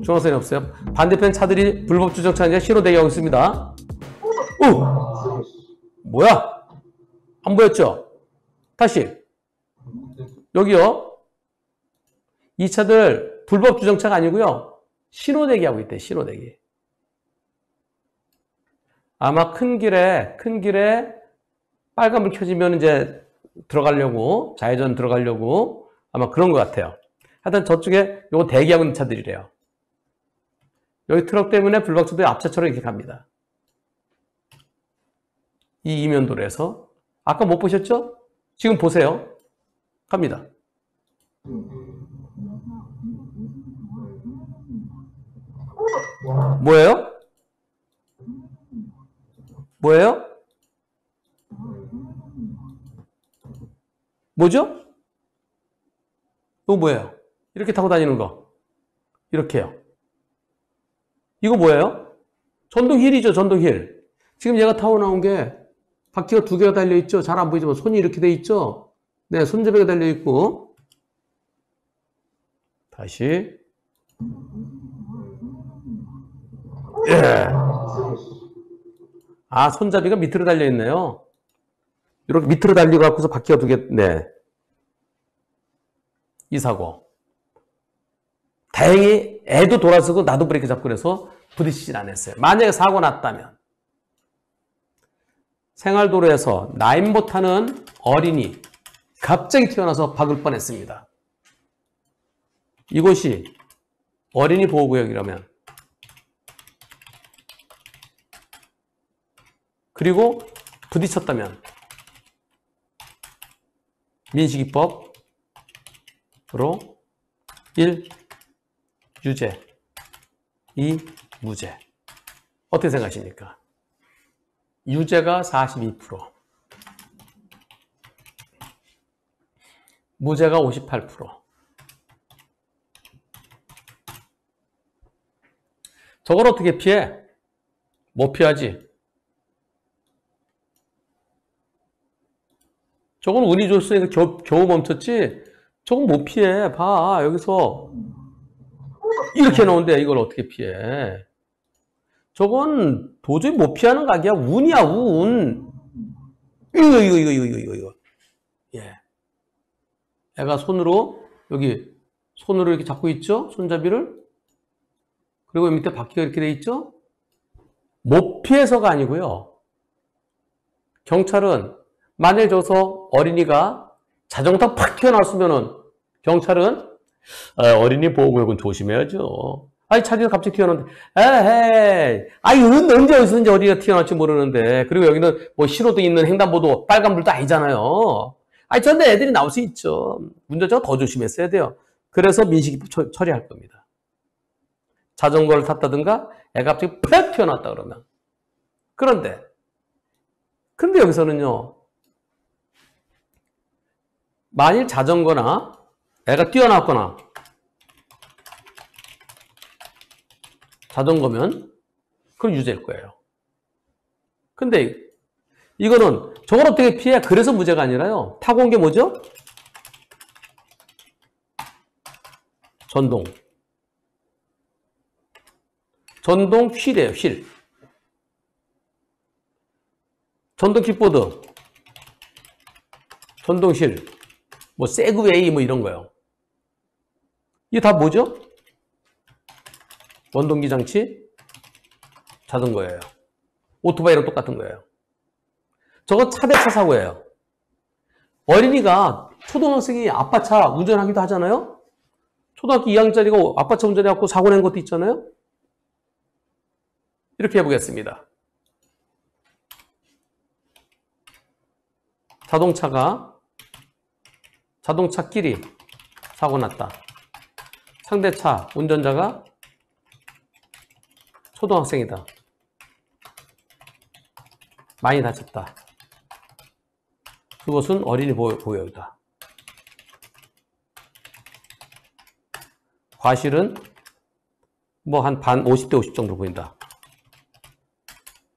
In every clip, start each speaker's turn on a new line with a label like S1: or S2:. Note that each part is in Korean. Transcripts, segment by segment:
S1: 중앙선이 없어요. 반대편 차들이 불법 주정차 아니라 신호 대기하고 있습니다. 오! 뭐야? 안 보였죠? 다시. 여기요. 이 차들 불법 주정차가 아니고요. 신호 대기하고 있대, 신호 대기. 아마 큰 길에 빨간불 켜지면 이제 들어가려고, 좌회전 들어가려고 아마 그런 것 같아요. 하여튼 저쪽에 요거 대기하고 있는 차들이래요. 여기 트럭 때문에 불박차도 앞차처럼 이렇게 갑니다. 이 이면도로에서. 아까 못 보셨죠? 지금 보세요. 갑니다. 뭐예요? 뭐예요? 뭐죠? 이거 뭐예요? 이렇게 타고 다니는 거. 이렇게요. 이거 뭐예요? 전동휠이죠, 전동휠. 지금 얘가 타고 나온 게 바퀴가 두 개가 달려있죠? 잘 안 보이지만 손이 이렇게 돼 있죠? 네, 손잡이가 달려있고. 다시. 예. 아, 손잡이가 밑으로 달려있네요. 이렇게 밑으로 달려갖고서 바퀴가 두 개, 네. 이 사고. 다행히 애도 돌아서고 나도 브레이크 잡고 그래서 부딪히진 않았어요. 만약에 사고 났다면. 생활도로에서 나인 못하는 어린이 갑자기 튀어나와서 박을 뻔했습니다. 이곳이 어린이 보호구역이라면 그리고 부딪혔다면 민식이법으로 1. 유죄 2. 무죄. 어떻게 생각하십니까? 유죄가 42%, 무죄가 58%. 저걸 어떻게 피해? 못 피하지. 저건 운이 좋으니까 겨우 멈췄지. 저건 못 피해. 봐, 여기서 이렇게 나오는데 이걸 어떻게 피해? 저건 도저히 못 피하는 각이야. 운이야, 운. 이거. 예. 애가 손으로, 여기, 손으로 이렇게 잡고 있죠? 손잡이를. 그리고 밑에 바퀴가 이렇게 돼 있죠? 못 피해서가 아니고요. 경찰은, 만약에 저서 어린이가 자전거 팍 튀어나왔으면은, 경찰은, 어린이 보호구역은 조심해야죠. 아니, 차에서 갑자기 튀어나왔는데, 에헤이, 아니, 언제 어디서든지 어디가 튀어나올지 모르는데, 그리고 여기는 뭐 신호등 있는 횡단보도 빨간불도 아니잖아요. 아니, 전데 애들이 나올 수 있죠. 운전자가 더 조심했어야 돼요. 그래서 민식이법 처리할 겁니다. 자전거를 탔다든가, 애가 갑자기 팍 튀어나왔다 그러면. 그런데 여기서는요, 만일 자전거나 애가 뛰어나왔거나, 자전거면 그건 유죄일 거예요. 근데 이거는 저걸 어떻게 피해? 그래서 무죄가 아니라요. 타고 온 게 뭐죠? 전동 휠이에요. 휠. 전동 킥보드, 전동 휠, 뭐 세그웨이 뭐 이런 거요. 이게 다 뭐죠? 원동기 장치, 자전거예요. 오토바이랑 똑같은 거예요. 저거 차 대 차 사고예요. 어린이가 초등학생이 아빠 차 운전하기도 하잖아요. 초등학교 2학년짜리가 아빠 차 운전해갖고 사고 낸 것도 있잖아요. 이렇게 해보겠습니다. 자동차끼리 사고 났다. 상대차 운전자가 초등학생이다. 많이 다쳤다. 그것은 어린이 보호구역이다. 과실은 뭐 한 반 50대 50 정도 보인다.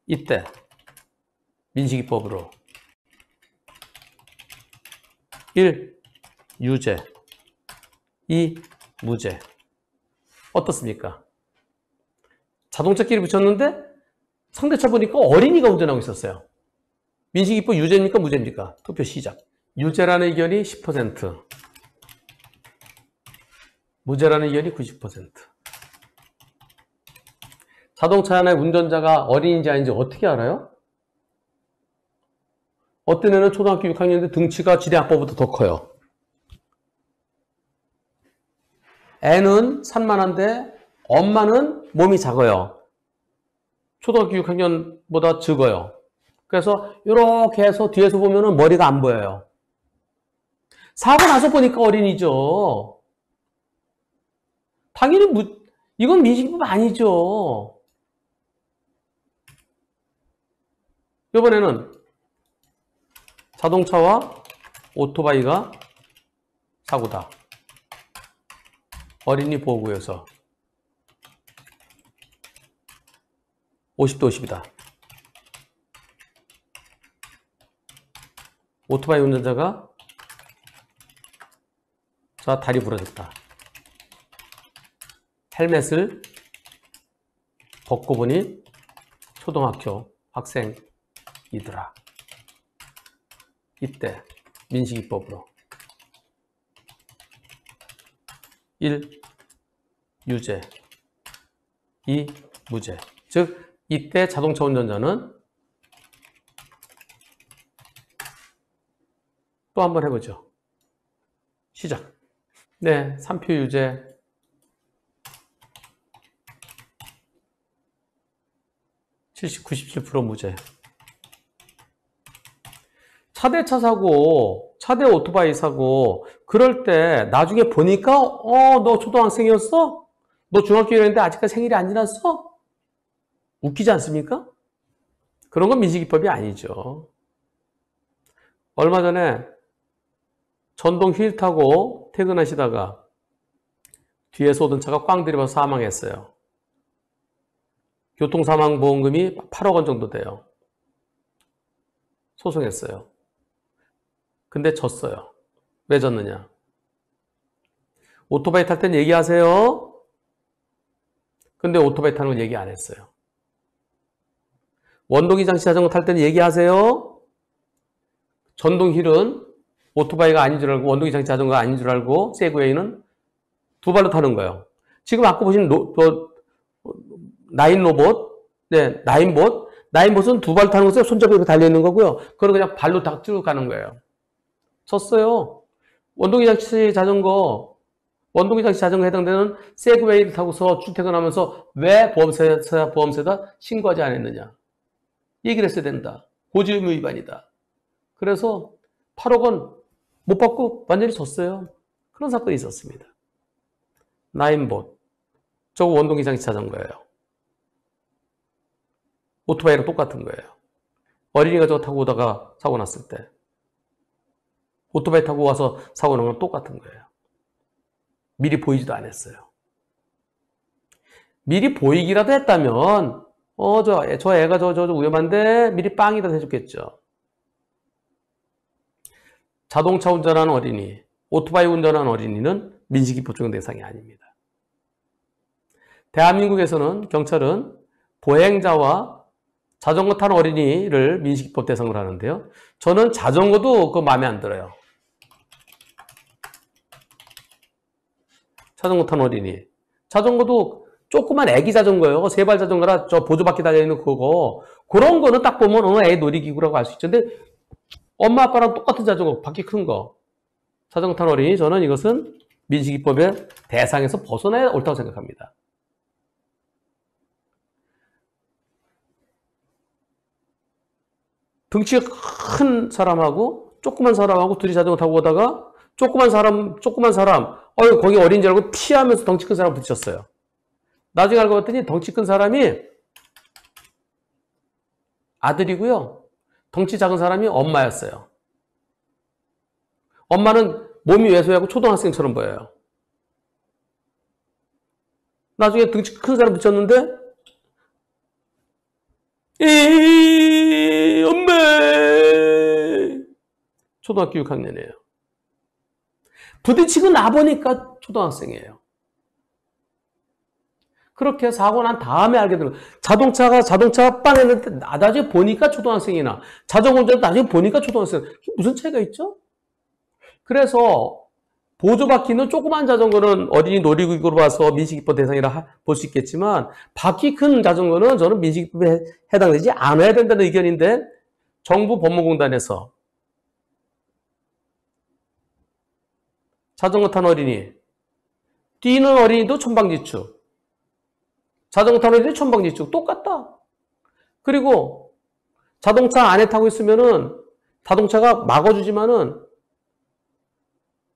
S1: 이때 민식이법으로 1. 유죄 2. 무죄. 어떻습니까? 자동차끼리 붙였는데 상대차 보니까 어린이가 운전하고 있었어요. 민식이법 유죄입니까? 무죄입니까? 투표 시작. 유죄라는 의견이 10%, 무죄라는 의견이 90%. 자동차 안에 운전자가 어린이인지 아닌지 어떻게 알아요? 어떤 애는 초등학교 6학년인데 등치가 지네 아빠보다 더 커요. 애는 산만한데 엄마는 몸이 작아요. 초등학교 6학년보다 적어요. 그래서 이렇게 해서 뒤에서 보면 머리가 안 보여요. 사고 나서 보니까 어린이죠. 당연히 이건 민식이법 아니죠. 이번에는 자동차와 오토바이가 사고다. 어린이 보호구역에서 50대 50이다. 오토바이 운전자가 자 다리 부러졌다. 헬멧을 벗고 보니 초등학교 학생이더라. 이때 민식이법으로 1. 유죄 2. 무죄. 즉 이때 자동차 운전자는 또 한번 해보죠. 시작. 네, 3표 유죄 97% 무죄. 차대차 사고, 차대 오토바이 사고, 그럴 때 나중에 보니까 너 초등학생이었어? 너 중학교 1학년인데 아직까지 생일이 안 지났어? 웃기지 않습니까? 그런 건 민식이법이 아니죠. 얼마 전에 전동 휠 타고 퇴근하시다가 뒤에서 오던 차가 꽝 들이면서 사망했어요. 교통사망보험금이 8억 원 정도 돼요. 소송했어요. 근데 졌어요. 왜 졌느냐? 오토바이 탈 땐 얘기하세요. 근데 오토바이 타는 건 얘기 안 했어요. 원동기 장치 자전거 탈 때는 얘기하세요. 전동 휠은 오토바이가 아닌 줄 알고 원동기 장치 자전거가 아닌 줄 알고 세그웨이는 두 발로 타는 거예요. 지금 아까 보신 나인 로봇, 네, 나인봇은 두 발 타는 것에 손잡이 이렇게 달려있는 거고요. 그걸 그냥 발로 딱 쭉 가는 거예요. 졌어요. 원동기 장치 자전거에 해당되는 세그웨이를 타고서 출퇴근하면서 왜 보험세다 신고하지 않았느냐. 얘기를 했어야 된다. 고지의무 위반이다. 그래서 8억 원 못 받고 완전히 졌어요. 그런 사건이 있었습니다. 나인봇. 저거 원동기 장치 자전거예요. 오토바이랑 똑같은 거예요. 어린이가 저거 타고 오다가 사고 났을 때 오토바이 타고 와서 사고 난 건 똑같은 거예요. 미리 보이지도 않았어요. 미리 보이기라도 했다면 저 애가 저 위험한데 미리 빵이라도 해줬겠죠. 자동차 운전하는 어린이, 오토바이 운전하는 어린이는 민식이법 적용 대상이 아닙니다. 대한민국에서는 경찰은 보행자와 자전거 타는 어린이를 민식이법 대상으로 하는데요. 저는 자전거도 그거 마음에 안 들어요. 자전거 타는 어린이. 자전거도 조그만 애기 자전거예요. 세발 자전거라 저 보조바퀴 달려있는 그거. 그런 거는 딱 보면 애 놀이기구라고 알 수 있죠. 근데 엄마 아빠랑 똑같은 자전거, 바퀴 큰 거. 자전거 타는 어린이. 저는 이것은 민식이법의 대상에서 벗어나야 옳다고 생각합니다. 등치가 큰 사람하고 조그만 사람하고 둘이 자전거 타고 오다가 조그만 사람 거기 어린인 줄 알고 피하면서 덩치 큰 사람 부딪혔어요. 나중에 알고 봤더니 덩치 큰 사람이 아들이고요. 덩치 작은 사람이 엄마였어요. 엄마는 몸이 왜소하고 초등학생처럼 보여요. 나중에 등치 큰 사람 붙였는데 엄마! 초등학교 6학년이에요. 부딪히고 나보니까 초등학생이에요. 그렇게 사고 난 다음에 알게 되는 거예요. 자동차 빵 했는데 나중에 보니까 초등학생이나 자전거 운전 나중에 보니까 초등학생. 무슨 차이가 있죠? 그래서 보조바퀴는 조그만 자전거는 어린이 놀이기구로 봐서 민식이법 대상이라 볼 수 있겠지만 바퀴 큰 자전거는 저는 민식이법에 해당되지 않아야 된다는 의견인데 정부 법무공단에서 자전거 탄 어린이, 뛰는 어린이도 천방지축, 자전거 탄 어린이도 천방지축 똑같다. 그리고 자동차 안에 타고 있으면은 자동차가 막아주지만은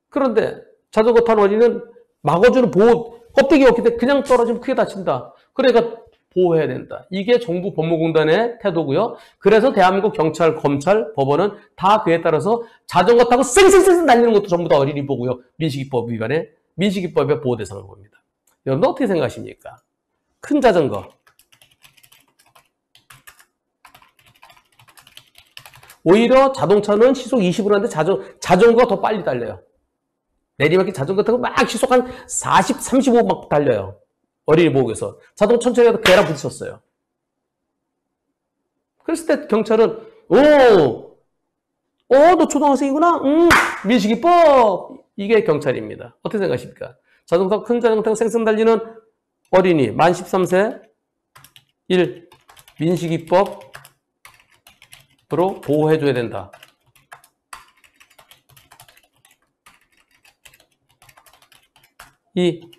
S1: 그런데 자전거 탄 어린이는 막아주는 보호 껍데기가 없기 때문에 그냥 떨어지면 크게 다친다. 그러니까 보호해야 된다. 이게 정부 법무공단의 태도고요. 그래서 대한민국 경찰, 검찰, 법원은 다 그에 따라서 자전거 타고 쌩쌩쌩 달리는 것도 전부 다 어린이 보고요. 민식이법 위반에 민식이법의 보호 대상을 봅니다. 여러분 어떻게 생각하십니까? 큰 자전거. 오히려 자동차는 시속 20으로 하는데 자전거가 더 빨리 달려요. 내리막길 자전거 타고 막 시속 한 40, 35 막 달려요. 어린이 보호구에서. 자동차 천천히 가도 걔랑 부딪혔어요. 그랬을 때 경찰은 너 초등학생이구나? 민식이법! 이게 경찰입니다. 어떻게 생각하십니까? 자동차, 큰 자전거 타고 쌩쌩 달리는 어린이, 만 13세, 1. 민식이법으로 보호해줘야 된다. 2.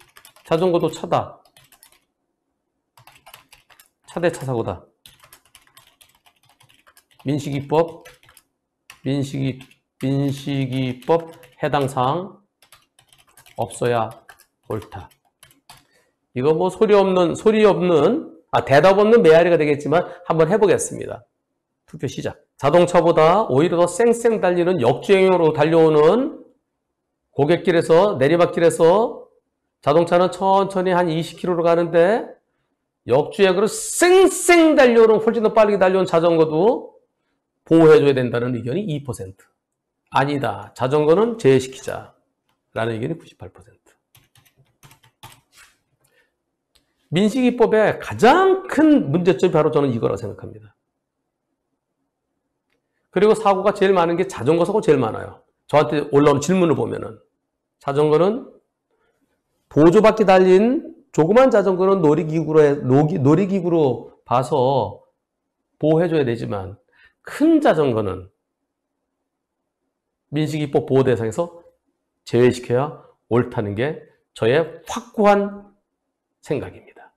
S1: 자전거도 차다. 차대 차사고다. 민식이법 해당 사항 없어야 옳다. 이거 뭐 대답 없는 메아리가 되겠지만 한번 해보겠습니다. 투표 시작. 자동차보다 오히려 더 쌩쌩 달리는 역주행으로 달려오는 고갯길에서 내리막길에서 자동차는 천천히 한 20km로 가는데 역주행으로 쌩쌩 달려오는 훨씬 더 빠르게 달려온 자전거도 보호해줘야 된다는 의견이 2%. 아니다. 자전거는 제외시키자. 라는 의견이 98%. 민식이법의 가장 큰 문제점이 바로 저는 이거라고 생각합니다. 그리고 사고가 제일 많은 게 자전거 사고 제일 많아요. 저한테 올라오는 질문을 보면은 자전거는 보조바퀴 달린 조그만 자전거는 놀이기구로 봐서 보호해줘야 되지만 큰 자전거는 민식이법 보호 대상에서 제외시켜야 옳다는 게 저의 확고한 생각입니다.